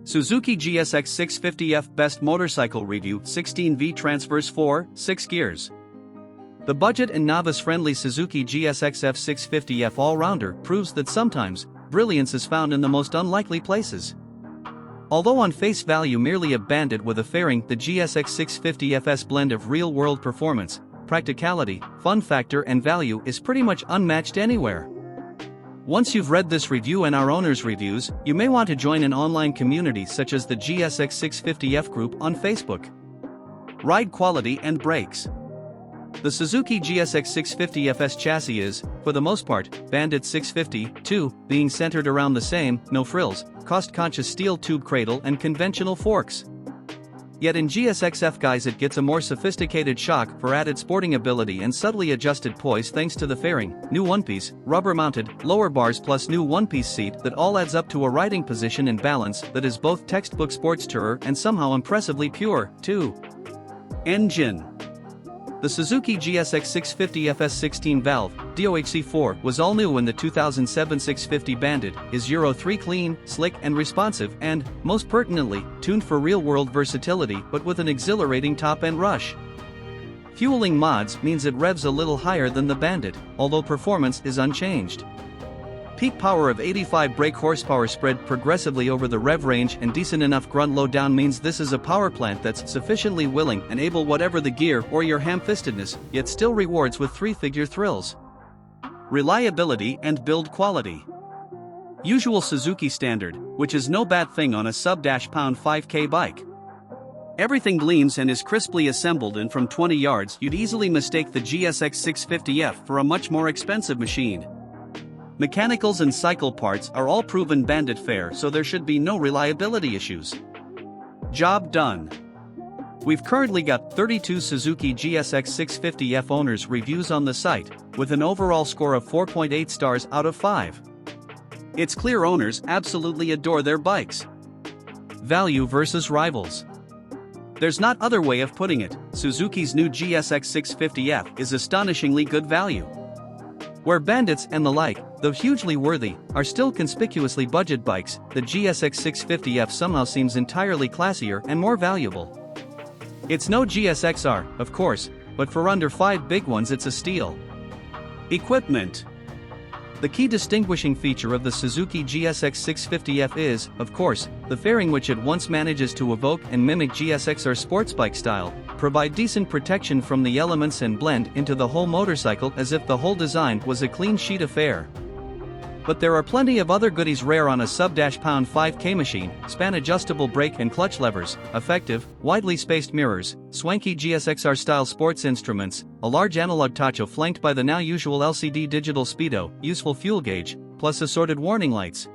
Suzuki GSX650F Best Motorcycle Review 16V Transverse 4, 6 gears. The budget and novice-friendly Suzuki GSX650F all-rounder proves that sometimes, brilliance is found in the most unlikely places. Although on face value merely a bandit with a fairing, the GSX650F's blend of real-world performance, practicality, fun factor and value is pretty much unmatched anywhere. Once you've read this review and our owner's reviews, you may want to join an online community such as the GSX650F group on Facebook. Ride quality and brakes. The Suzuki GSX650F's chassis is, for the most part, Bandit 650, too, being centered around the same, no frills, cost-conscious steel tube cradle and conventional forks. Yet in GSXF guys it gets a more sophisticated shock for added sporting ability and subtly adjusted poise thanks to the fairing, new one-piece, rubber-mounted, lower bars plus new one-piece seat that all adds up to a riding position and balance that is both textbook sports tourer and somehow impressively pure, too. Engine. The Suzuki GSX650F's 16-valve, DOHC4 was all new when the 2007 650 Bandit is Euro 3 clean, slick and responsive and, most pertinently, tuned for real-world versatility but with an exhilarating top-end rush. Fueling mods means it revs a little higher than the Bandit, although performance is unchanged. Peak power of 85 brake horsepower spread progressively over the rev range and decent enough grunt low down means this is a power plant that's sufficiently willing and able whatever the gear or your ham-fistedness, yet still rewards with three-figure thrills. Reliability and build quality. Usual Suzuki standard, which is no bad thing on a sub-pound 5K bike. Everything gleams and is crisply assembled and from 20 yards you'd easily mistake the GSX650F for a much more expensive machine. Mechanicals and cycle parts are all proven Bandit fare, so there should be no reliability issues. Job done. We've currently got 32 Suzuki GSX650F owners' reviews on the site, with an overall score of 4.8 stars out of 5. It's clear owners absolutely adore their bikes. Value versus rivals. There's not other way of putting it, Suzuki's new GSX650F is astonishingly good value. Where Bandits and the like, though hugely worthy, are still conspicuously budget bikes, the GSX650F somehow seems entirely classier and more valuable. It's no GSXR, of course, but for under 5 big ones it's a steal. Equipment. The key distinguishing feature of the Suzuki GSX650F is, of course, the fairing which it once manages to evoke and mimic GSXR sports bike style, provide decent protection from the elements and blend into the whole motorcycle as if the whole design was a clean sheet of air. But there are plenty of other goodies rare on a sub-pound 5K machine: span adjustable brake and clutch levers, effective, widely spaced mirrors, swanky GSXR style sports instruments, a large analog tacho flanked by the now usual LCD digital speedo, useful fuel gauge, plus assorted warning lights.